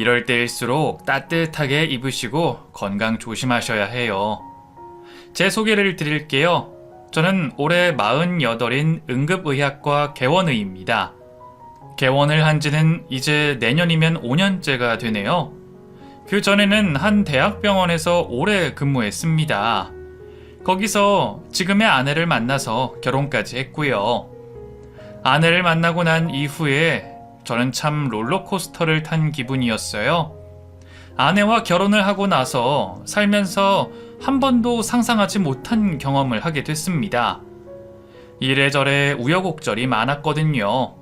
이럴 때일수록 따뜻하게 입으시고 건강 조심하셔야 해요. 제 소개를 드릴게요. 저는 올해 48인 응급의학과 개원의입니다. 개원을 한 지는 이제 내년이면 5년째가 되네요. 그 전에는 한 대학병원에서 오래 근무했습니다. 거기서 지금의 아내를 만나서 결혼까지 했고요. 아내를 만나고 난 이후에 저는 참 롤러코스터를 탄 기분이었어요. 아내와 결혼을 하고 나서 살면서 한 번도 상상하지 못한 경험을 하게 됐습니다. 이래저래 우여곡절이 많았거든요.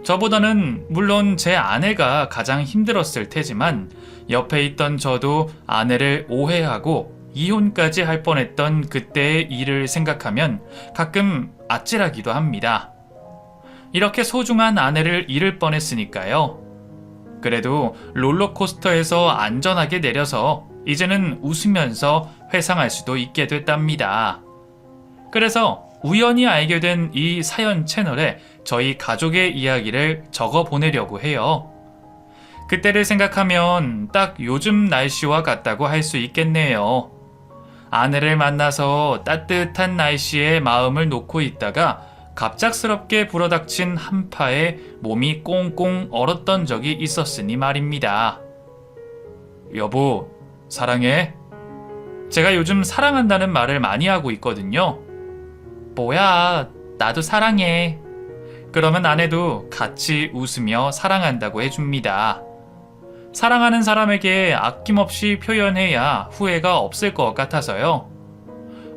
저보다는 물론 제 아내가 가장 힘들었을 테지만 옆에 있던 저도 아내를 오해하고 이혼까지 할 뻔했던 그때의 일을 생각하면 가끔 아찔하기도 합니다. 이렇게 소중한 아내를 잃을 뻔했으니까요. 그래도 롤러코스터에서 안전하게 내려서 이제는 웃으면서 회상할 수도 있게 됐답니다. 그래서 우연히 알게 된 이 사연 채널에 저희 가족의 이야기를 적어 보내려고 해요. 그때를 생각하면 딱 요즘 날씨와 같다고 할 수 있겠네요. 아내를 만나서 따뜻한 날씨에 마음을 놓고 있다가 갑작스럽게 불어닥친 한파에 몸이 꽁꽁 얼었던 적이 있었으니 말입니다. 여보, 사랑해? 제가 요즘 사랑한다는 말을 많이 하고 있거든요. 뭐야, 나도 사랑해. 그러면 아내도 같이 웃으며 사랑한다고 해줍니다. 사랑하는 사람에게 아낌없이 표현해야 후회가 없을 것 같아서요.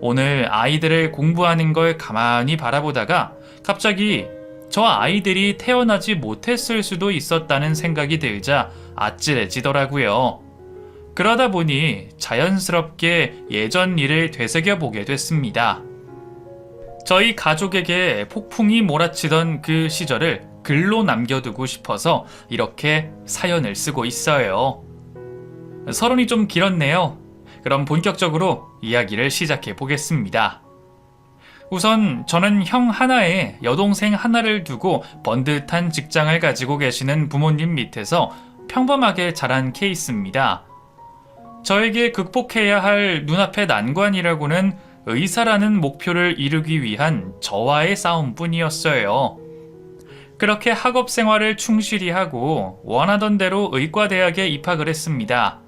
오늘 아이들을 공부하는 걸 가만히 바라보다가 갑자기 저 아이들이 태어나지 못했을 수도 있었다는 생각이 들자 아찔해지더라고요. 그러다 보니 자연스럽게 예전 일을 되새겨보게 됐습니다. 저희 가족에게 폭풍이 몰아치던 그 시절을 글로 남겨두고 싶어서 이렇게 사연을 쓰고 있어요. 서론이 좀 길었네요. 그럼 본격적으로 이야기를 시작해 보겠습니다. 우선 저는 형 하나에 여동생 하나를 두고 번듯한 직장을 가지고 계시는 부모님 밑에서 평범하게 자란 케이스입니다. 저에게 극복해야 할 눈앞의 난관이라고는 의사라는 목표를 이루기 위한 저와의 싸움뿐이었어요. 그렇게 학업 생활을 충실히 하고 원하던 대로 의과대학에 입학을 했습니다.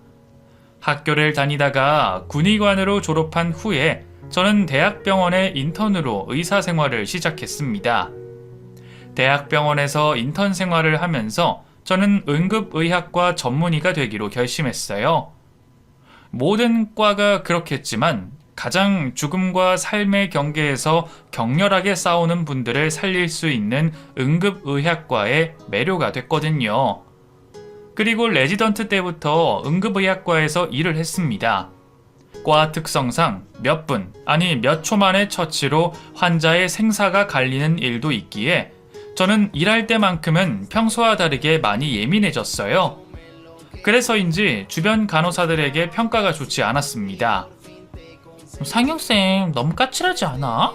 학교를 다니다가 군의관으로 졸업한 후에 저는 대학병원의 인턴으로 의사 생활을 시작했습니다. 대학병원에서 인턴 생활을 하면서 저는 응급의학과 전문의가 되기로 결심했어요. 모든 과가 그렇겠지만 가장 죽음과 삶의 경계에서 격렬하게 싸우는 분들을 살릴 수 있는 응급의학과의 매료가 됐거든요. 그리고 레지던트 때부터 응급의학과에서 일을 했습니다. 과 특성상 몇 분, 아니 몇 초 만의 처치로 환자의 생사가 갈리는 일도 있기에 저는 일할 때만큼은 평소와 다르게 많이 예민해졌어요. 그래서인지 주변 간호사들에게 평가가 좋지 않았습니다. 상영쌤 너무 까칠하지 않아?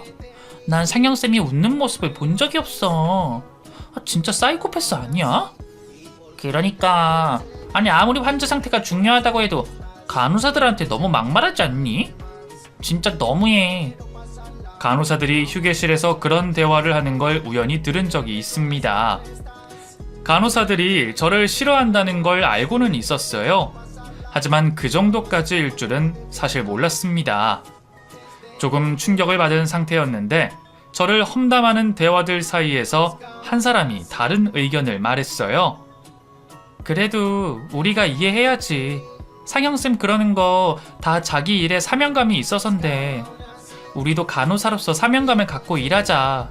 난 상영쌤이 웃는 모습을 본 적이 없어. 진짜 사이코패스 아니야? 그러니까 아니 아무리 환자 상태가 중요하다고 해도 간호사들한테 너무 막말하지 않니? 진짜 너무해. 간호사들이 휴게실에서 그런 대화를 하는 걸 우연히 들은 적이 있습니다. 간호사들이 저를 싫어한다는 걸 알고는 있었어요. 하지만 그 정도까지일 줄은 사실 몰랐습니다. 조금 충격을 받은 상태였는데 저를 험담하는 대화들 사이에서 한 사람이 다른 의견을 말했어요. 그래도 우리가 이해해야지. 상영쌤 그러는 거 다 자기 일에 사명감이 있어서인데 우리도 간호사로서 사명감을 갖고 일하자.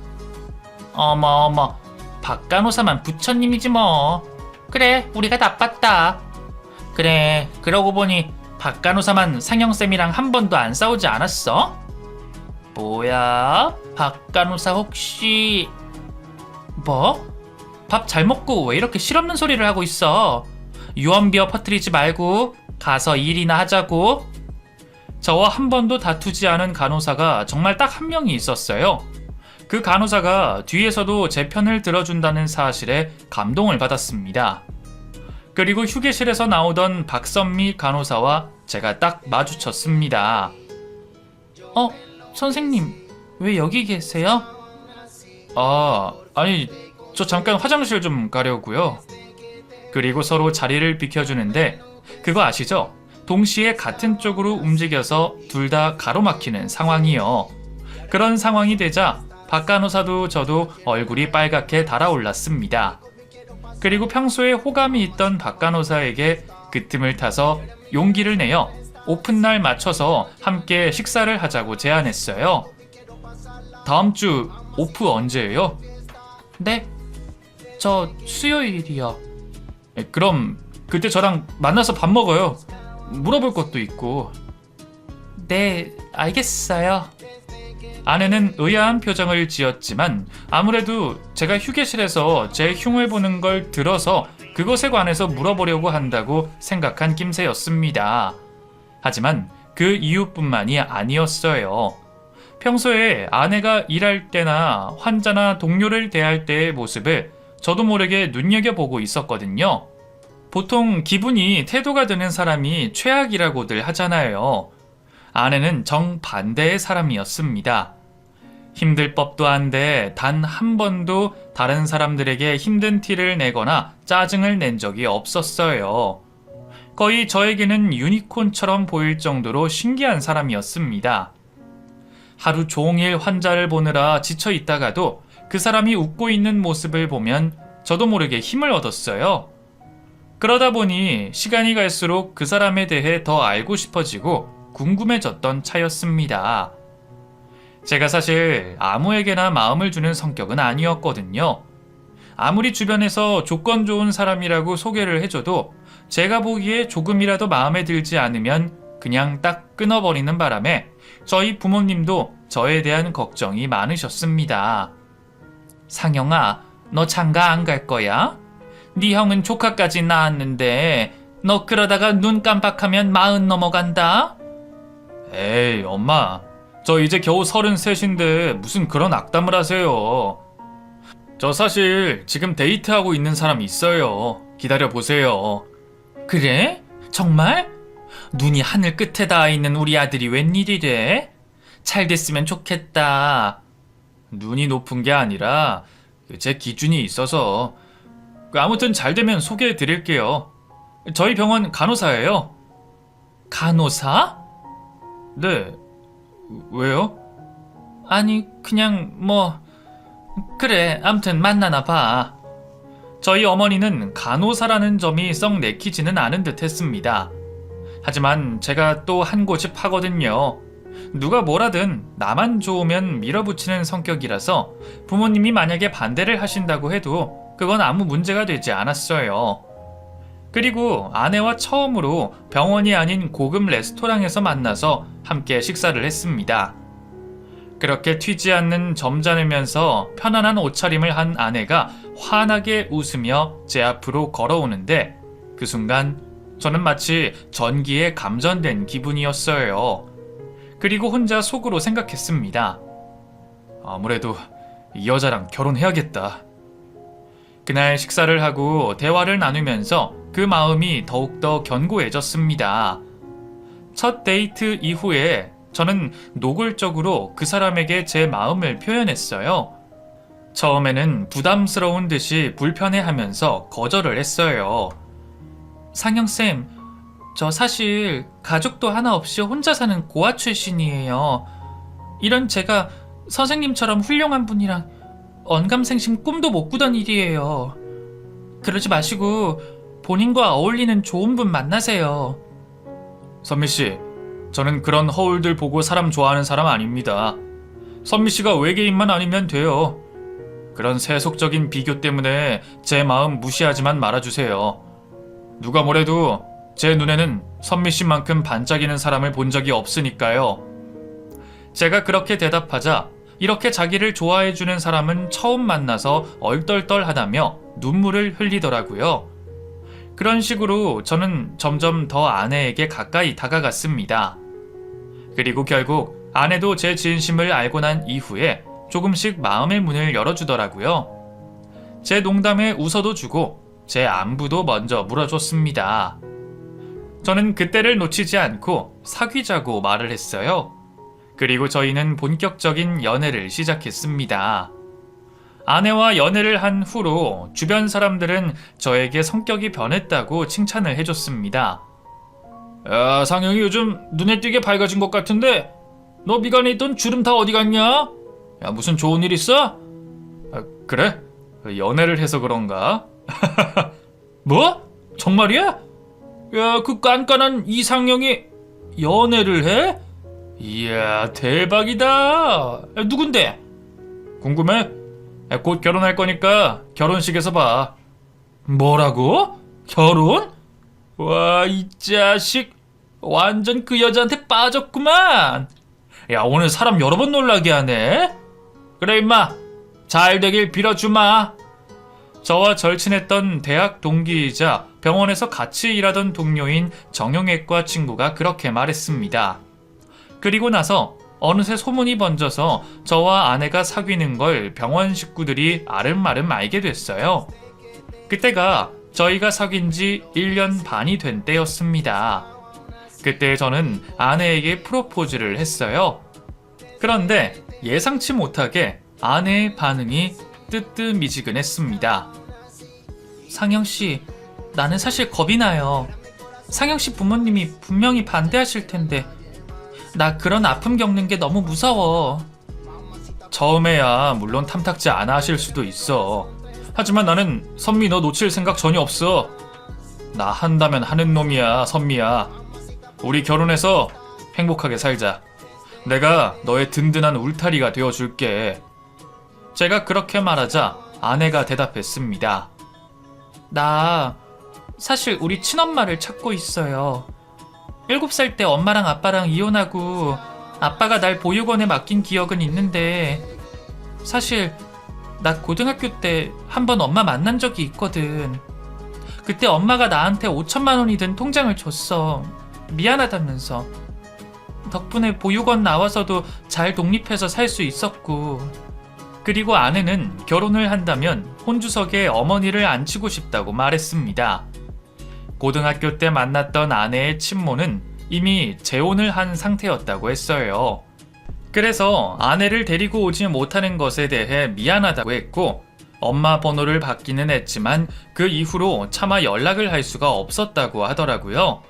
어머 박 간호사만 부처님이지 뭐. 그래 우리가 나빴다. 그래 그러고 보니 박 간호사만 상영쌤이랑 한 번도 안 싸우지 않았어? 뭐야? 박 간호사 혹시... 뭐? 밥 잘 먹고 왜 이렇게 실없는 소리를 하고 있어? 유언비어 퍼뜨리지 말고 가서 일이나 하자고. 저와 한 번도 다투지 않은 간호사가 정말 딱 한 명이 있었어요. 그 간호사가 뒤에서도 제 편을 들어준다는 사실에 감동을 받았습니다. 그리고 휴게실에서 나오던 박선미 간호사와 제가 딱 마주쳤습니다. 선생님, 왜 여기 계세요? 아니, 저 잠깐 화장실 좀 가려고요. 그리고 서로 자리를 비켜주는데 그거 아시죠? 동시에 같은 쪽으로 움직여서 둘 다 가로막히는 상황이요. 그런 상황이 되자 박 간호사도 저도 얼굴이 빨갛게 달아올랐습니다. 그리고 평소에 호감이 있던 박 간호사에게 그 틈을 타서 용기를 내어 오픈날 맞춰서 함께 식사를 하자고 제안했어요. 다음 주 오프 언제예요? 네, 저 수요일이요. 그럼 그때 저랑 만나서 밥 먹어요. 물어볼 것도 있고. 네, 알겠어요. 아내는 의아한 표정을 지었지만 아무래도 제가 휴게실에서 제 흉을 보는 걸 들어서 그것에 관해서 물어보려고 한다고 생각한 낌새였습니다. 하지만 그 이유뿐만이 아니었어요. 평소에 아내가 일할 때나 환자나 동료를 대할 때의 모습을 저도 모르게 눈여겨보고 있었거든요. 보통 기분이 태도가 드는 사람이 최악이라고들 하잖아요. 아내는 정반대의 사람이었습니다. 힘들 법도 한데 단 한 번도 다른 사람들에게 힘든 티를 내거나 짜증을 낸 적이 없었어요. 거의 저에게는 유니콘처럼 보일 정도로 신기한 사람이었습니다. 하루 종일 환자를 보느라 지쳐 있다가도 그 사람이 웃고 있는 모습을 보면 저도 모르게 힘을 얻었어요. 그러다 보니 시간이 갈수록 그 사람에 대해 더 알고 싶어지고 궁금해졌던 차였습니다. 제가 사실 아무에게나 마음을 주는 성격은 아니었거든요. 아무리 주변에서 조건 좋은 사람이라고 소개를 해줘도 제가 보기에 조금이라도 마음에 들지 않으면 그냥 딱 끊어버리는 바람에 저희 부모님도 저에 대한 걱정이 많으셨습니다. 상영아, 너 장가 안 갈 거야? 네 형은 조카까지 낳았는데 너 그러다가 눈 깜빡하면 40 넘어간다? 에이, 엄마. 저 이제 겨우 33인데 무슨 그런 악담을 하세요. 저 사실 지금 데이트하고 있는 사람 있어요. 기다려보세요. 그래? 정말? 눈이 하늘 끝에 닿아 있는 우리 아들이 웬일이래? 잘 됐으면 좋겠다. 눈이 높은 게 아니라 제 기준이 있어서. 아무튼 잘 되면 소개해 드릴게요. 저희 병원 간호사예요. 간호사? 네. 왜요? 아니, 그냥 그래, 암튼 만나나 봐. 저희 어머니는 간호사라는 점이 썩 내키지는 않은 듯 했습니다. 하지만 제가 또 한 곳이 파거든요. 누가 뭐라든 나만 좋으면 밀어붙이는 성격이라서 부모님이 만약에 반대를 하신다고 해도 그건 아무 문제가 되지 않았어요. 그리고 아내와 처음으로 병원이 아닌 고급 레스토랑에서 만나서 함께 식사를 했습니다. 그렇게 튀지 않는 점잖으면서 편안한 옷차림을 한 아내가 환하게 웃으며 제 앞으로 걸어오는데 그 순간 저는 마치 전기에 감전된 기분이었어요. 그리고 혼자 속으로 생각했습니다. 아무래도 이 여자랑 결혼해야겠다. 그날 식사를 하고 대화를 나누면서 그 마음이 더욱더 견고해졌습니다. 첫 데이트 이후에 저는 노골적으로 그 사람에게 제 마음을 표현했어요. 처음에는 부담스러운 듯이 불편해하면서 거절을 했어요. 상영쌤, 저 사실 가족도 하나 없이 혼자 사는 고아 출신이에요. 이런 제가 선생님처럼 훌륭한 분이랑 언감생심 꿈도 못 꾸던 일이에요. 그러지 마시고 본인과 어울리는 좋은 분 만나세요. 선미씨, 저는 그런 허울들 보고 사람 좋아하는 사람 아닙니다. 선미씨가 외계인만 아니면 돼요. 그런 세속적인 비교 때문에 제 마음 무시하지만 말아주세요. 누가 뭐래도 제 눈에는 선미씨만큼 반짝이는 사람을 본 적이 없으니까요. 제가 그렇게 대답하자 이렇게 자기를 좋아해주는 사람은 처음 만나서 얼떨떨하다며 눈물을 흘리더라고요. 그런 식으로 저는 점점 더 아내에게 가까이 다가갔습니다. 그리고 결국 아내도 제 진심을 알고 난 이후에 조금씩 마음의 문을 열어주더라고요. 제 농담에 웃어도 주고 제 안부도 먼저 물어줬습니다. 저는 그때를 놓치지 않고 사귀자고 말을 했어요. 그리고 저희는 본격적인 연애를 시작했습니다. 아내와 연애를 한 후로 주변 사람들은 저에게 성격이 변했다고 칭찬을 해줬습니다. 야, 상영이 요즘 눈에 띄게 밝아진 것 같은데 너 미간에 있던 주름 다 어디 갔냐? 야, 무슨 좋은 일 있어? 그래? 연애를 해서 그런가? 뭐? 정말이야? 야, 그 깐깐한 이상형이 연애를 해? 이야, 대박이다. 야, 누군데? 궁금해? 야, 곧 결혼할 거니까 결혼식에서 봐. 뭐라고? 결혼? 와, 이 자식 완전 그 여자한테 빠졌구만. 야, 오늘 사람 여러 번 놀라게 하네. 그래 임마, 잘 되길 빌어주마. 저와 절친했던 대학 동기이자 병원에서 같이 일하던 동료인 정형외과 친구가 그렇게 말했습니다. 그리고 나서 어느새 소문이 번져서 저와 아내가 사귀는 걸 병원 식구들이 아름아름 알게 됐어요. 그때가 저희가 사귄 지 1년 반이 된 때였습니다. 그때 저는 아내에게 프로포즈를 했어요. 그런데 예상치 못하게 아내의 반응이 뜨뜻미지근했습니다. 상영씨, 나는 사실 겁이 나요. 상영씨 부모님이 분명히 반대하실 텐데 나 그런 아픔 겪는 게 너무 무서워. 처음에야 물론 탐탁지 않아 하실 수도 있어. 하지만 나는 선미 너 놓칠 생각 전혀 없어. 나 한다면 하는 놈이야, 선미야. 우리 결혼해서 행복하게 살자. 내가 너의 든든한 울타리가 되어줄게. 제가 그렇게 말하자 아내가 대답했습니다. 나 사실 우리 친엄마를 찾고 있어요. 7살 때 엄마랑 아빠랑 이혼하고 아빠가 날 보육원에 맡긴 기억은 있는데 사실 나 고등학교 때 한 번 엄마 만난 적이 있거든. 그때 엄마가 나한테 5천만 원이 든 통장을 줬어. 미안하다면서. 덕분에 보육원 나와서도 잘 독립해서 살 수 있었고. 그리고 아내는 결혼을 한다면 혼주석에 어머니를 앉히고 싶다고 말했습니다. 고등학교 때 만났던 아내의 친모는 이미 재혼을 한 상태였다고 했어요. 그래서 아내를 데리고 오지 못하는 것에 대해 미안하다고 했고 엄마 번호를 받기는 했지만 그 이후로 차마 연락을 할 수가 없었다고 하더라고요.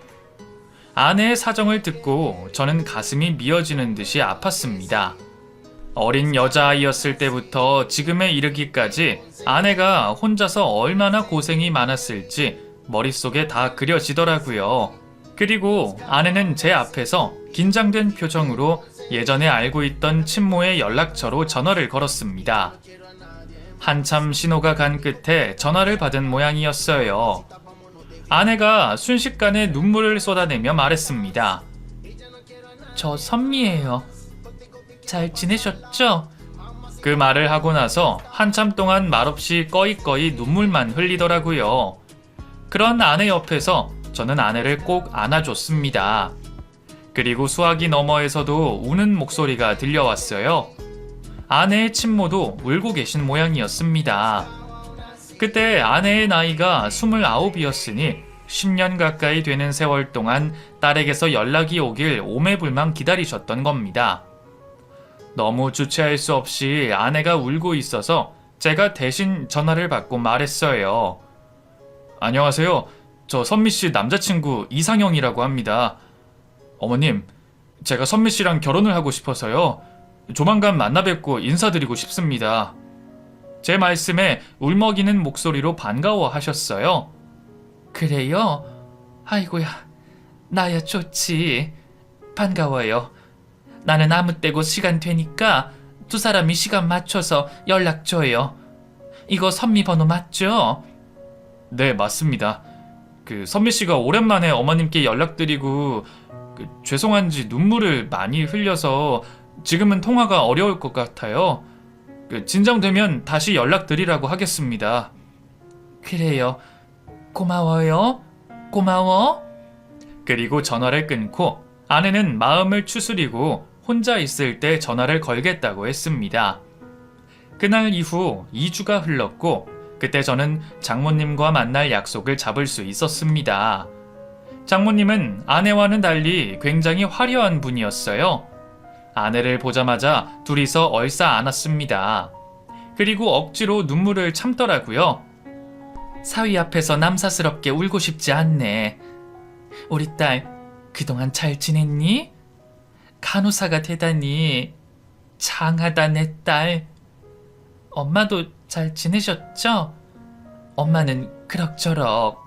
아내의 사정을 듣고 저는 가슴이 미어지는 듯이 아팠습니다. 어린 여자아이였을 때부터 지금에 이르기까지 아내가 혼자서 얼마나 고생이 많았을지 머릿속에 다 그려지더라고요. 그리고 아내는 제 앞에서 긴장된 표정으로 예전에 알고 있던 친모의 연락처로 전화를 걸었습니다. 한참 신호가 간 끝에 전화를 받은 모양이었어요. 아내가 순식간에 눈물을 쏟아내며 말했습니다. 저 선미예요. 잘 지내셨죠? 그 말을 하고 나서 한참 동안 말없이 꺼이꺼이 눈물만 흘리더라고요. 그런 아내 옆에서 저는 아내를 꼭 안아줬습니다. 그리고 수화기 너머에서도 우는 목소리가 들려왔어요. 아내의 친모도 울고 계신 모양이었습니다. 그때 아내의 나이가 29이었으니 10년 가까이 되는 세월 동안 딸에게서 연락이 오길 오매불망 기다리셨던 겁니다. 너무 주체할 수 없이 아내가 울고 있어서 제가 대신 전화를 받고 말했어요. 안녕하세요. 저 선미씨 남자친구 이상형이라고 합니다. 어머님, 제가 선미씨랑 결혼을 하고 싶어서요. 조만간 만나 뵙고 인사드리고 싶습니다. 제 말씀에 울먹이는 목소리로 반가워하셨어요. 그래요? 아이고야, 나야 좋지. 반가워요. 나는 아무 때고 시간 되니까 두 사람이 시간 맞춰서 연락 줘요. 이거 선미 번호 맞죠? 네, 맞습니다. 선미 씨가 오랜만에 어머님께 연락드리고 죄송한지 눈물을 많이 흘려서 지금은 통화가 어려울 것 같아요. 진정되면 다시 연락드리라고 하겠습니다. 그래요. 고마워요. 고마워. 그리고 전화를 끊고 아내는 마음을 추스리고 혼자 있을 때 전화를 걸겠다고 했습니다. 그날 이후 2주가 흘렀고 그때 저는 장모님과 만날 약속을 잡을 수 있었습니다. 장모님은 아내와는 달리 굉장히 화려한 분이었어요. 아내를 보자마자 둘이서 얼싸안았습니다. 그리고 억지로 눈물을 참더라고요. 사위 앞에서 남사스럽게 울고 싶지 않네. 우리 딸 그동안 잘 지냈니? 간호사가 되다니 장하다 내 딸. 엄마도 잘 지내셨죠? 엄마는 그럭저럭.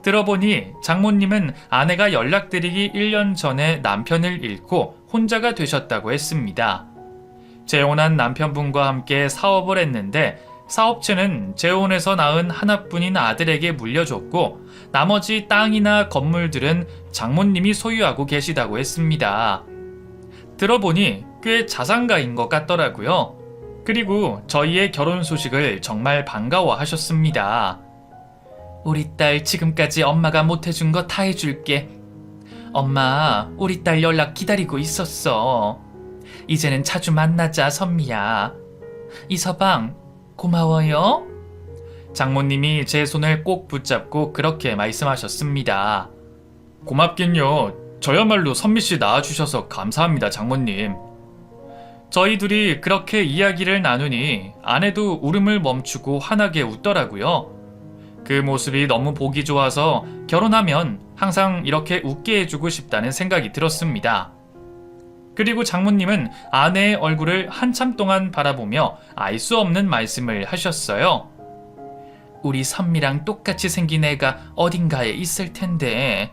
들어보니 장모님은 아내가 연락드리기 1년 전에 남편을 잃고 혼자가 되셨다고 했습니다. 재혼한 남편분과 함께 사업을 했는데 사업체는 재혼해서 낳은 하나뿐인 아들에게 물려줬고 나머지 땅이나 건물들은 장모님이 소유하고 계시다고 했습니다. 들어보니 꽤 자산가인 것 같더라고요. 그리고 저희의 결혼 소식을 정말 반가워하셨습니다. 우리 딸 지금까지 엄마가 못해준 거 다 해줄게. 엄마, 우리 딸 연락 기다리고 있었어. 이제는 자주 만나자, 선미야. 이서방, 고마워요. 장모님이 제 손을 꼭 붙잡고 그렇게 말씀하셨습니다. 고맙긴요. 저야말로 선미씨 낳아주셔서 감사합니다, 장모님. 저희 둘이 그렇게 이야기를 나누니 아내도 울음을 멈추고 환하게 웃더라고요. 그 모습이 너무 보기 좋아서 결혼하면 항상 이렇게 웃게 해주고 싶다는 생각이 들었습니다. 그리고 장모님은 아내의 얼굴을 한참 동안 바라보며 알 수 없는 말씀을 하셨어요. 우리 선미랑 똑같이 생긴 애가 어딘가에 있을 텐데.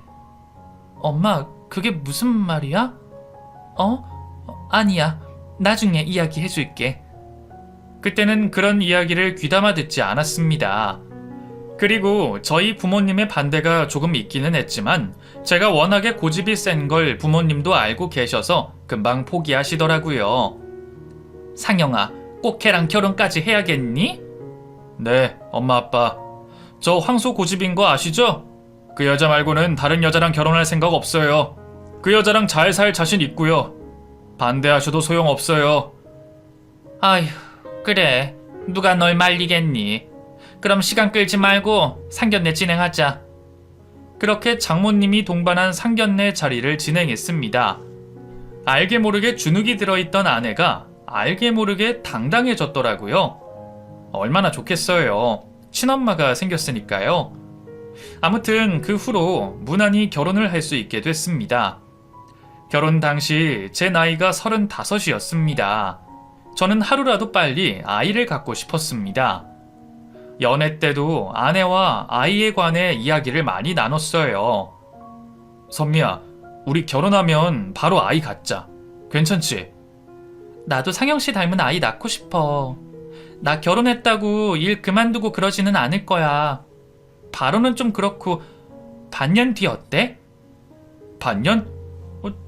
엄마, 그게 무슨 말이야? 아니야. 나중에 이야기해줄게. 그때는 그런 이야기를 귀담아 듣지 않았습니다. 그리고 저희 부모님의 반대가 조금 있기는 했지만 제가 워낙에 고집이 센 걸 부모님도 알고 계셔서 금방 포기하시더라고요. 상영아, 꼭 걔랑 결혼까지 해야겠니? 네, 엄마 아빠. 저 황소 고집인 거 아시죠? 그 여자 말고는 다른 여자랑 결혼할 생각 없어요. 그 여자랑 잘 살 자신 있고요. 반대하셔도 소용없어요. 아휴, 그래. 누가 널 말리겠니? 그럼 시간 끌지 말고 상견례 진행하자. 그렇게 장모님이 동반한 상견례 자리를 진행했습니다. 알게 모르게 주눅이 들어있던 아내가 알게 모르게 당당해졌더라고요. 얼마나 좋겠어요. 친엄마가 생겼으니까요. 아무튼 그 후로 무난히 결혼을 할 수 있게 됐습니다. 결혼 당시 제 나이가 35이었습니다. 저는 하루라도 빨리 아이를 갖고 싶었습니다. 연애 때도 아내와 아이에 관해 이야기를 많이 나눴어요. 선미야, 우리 결혼하면 바로 아이 갖자. 괜찮지? 나도 상영씨 닮은 아이 낳고 싶어. 나 결혼했다고 일 그만두고 그러지는 않을 거야. 바로는 좀 그렇고 반년 뒤 어때? 반년?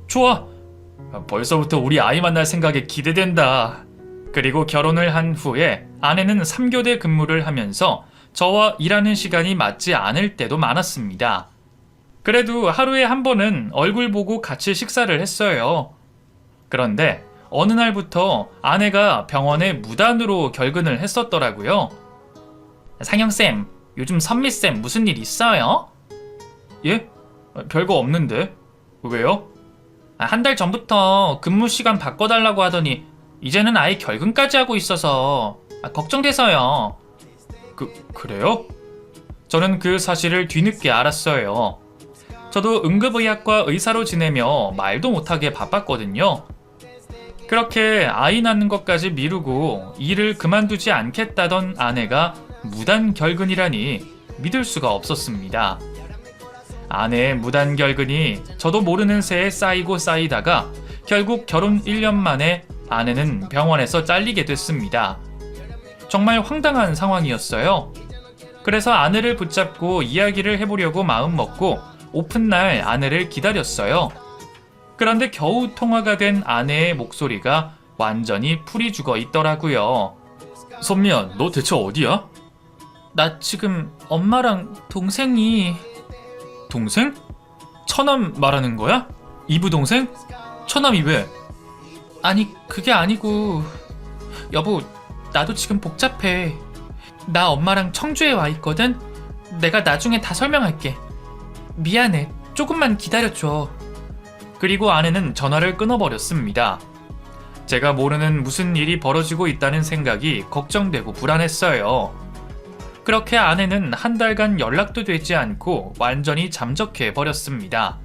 좋아. 벌써부터 우리 아이 만날 생각에 기대된다. 그리고 결혼을 한 후에 아내는 3교대 근무를 하면서 저와 일하는 시간이 맞지 않을 때도 많았습니다. 그래도 하루에 한 번은 얼굴 보고 같이 식사를 했어요. 그런데 어느 날부터 아내가 병원에 무단으로 결근을 했었더라고요. 상영쌤, 요즘 선미쌤 무슨 일 있어요? 예? 별거 없는데. 왜요? 한 달 전부터 근무 시간 바꿔달라고 하더니 이제는 아예 결근까지 하고 있어서 걱정돼서요. 그래요? 저는 그 사실을 뒤늦게 알았어요. 저도 응급의학과 의사로 지내며 말도 못하게 바빴거든요. 그렇게 아이 낳는 것까지 미루고 일을 그만두지 않겠다던 아내가 무단 결근이라니 믿을 수가 없었습니다. 아내의 무단 결근이 저도 모르는 새에 쌓이고 쌓이다가 결국 결혼 1년 만에 아내는 병원에서 잘리게 됐습니다. 정말 황당한 상황이었어요. 그래서 아내를 붙잡고 이야기를 해보려고 마음먹고 오픈날 아내를 기다렸어요. 그런데 겨우 통화가 된 아내의 목소리가 완전히 풀이 죽어 있더라고요. 선미야, 너 대체 어디야? 나 지금 엄마랑 동생이... 동생? 처남 말하는 거야? 이부 동생? 처남이 왜? 아니, 그게 아니고... 여보, 나도 지금 복잡해. 나 엄마랑 청주에 와 있거든? 내가 나중에 다 설명할게. 미안해. 조금만 기다려줘. 그리고 아내는 전화를 끊어버렸습니다. 제가 모르는 무슨 일이 벌어지고 있다는 생각이 걱정되고 불안했어요. 그렇게 아내는 한 달간 연락도 되지 않고 완전히 잠적해 버렸습니다.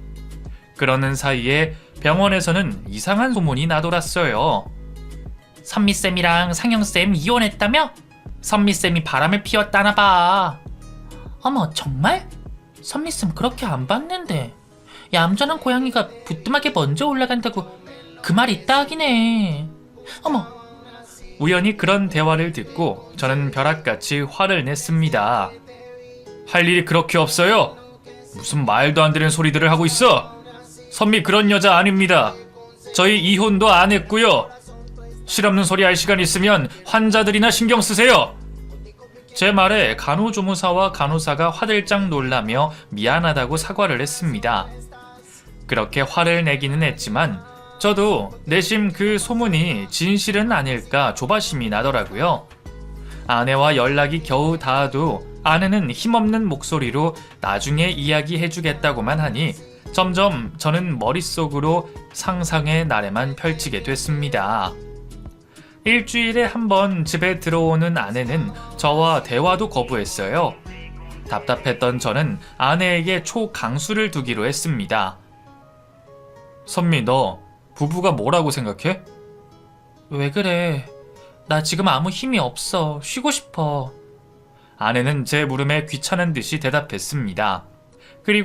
그러는 사이에 병원에서는 이상한 소문이 나돌았어요. 선미쌤이랑 상영쌤 이혼했다며? 선미쌤이 바람을 피웠다나 봐. 어머, 정말? 선미쌤 그렇게 안 봤는데. 얌전한 고양이가 부뚜막에 먼저 올라간다고 그 말 있다 하긴 해. 어머. 우연히 그런 대화를 듣고 저는 벼락같이 화를 냈습니다. 할 일이 그렇게 없어요? 무슨 말도 안 되는 소리들을 하고 있어? 선미 그런 여자 아닙니다. 저희 이혼도 안 했고요. 실없는 소리 할 시간 있으면 환자들이나 신경 쓰세요. 제 말에 간호조무사와 간호사가 화들짝 놀라며 미안하다고 사과를 했습니다. 그렇게 화를 내기는 했지만 저도 내심 그 소문이 진실은 아닐까 조바심이 나더라고요. 아내와 연락이 겨우 닿아도 아내는 힘없는 목소리로 나중에 이야기해주겠다고만 하니 점점 저는 머릿속으로 상상의 나래만 펼치게 됐습니다. 일주일에 한 번 집에 들어오는 아내는 저와 대화도 거부했어요. 답답했던 저는 아내에게 초강수를 두기로 했습니다. 선미, 너 부부가 뭐라고 생각해? 왜 그래? 나 지금 아무 힘이 없어. 쉬고 싶어. 아내는 제 물음에 귀찮은 듯이 대답했습니다.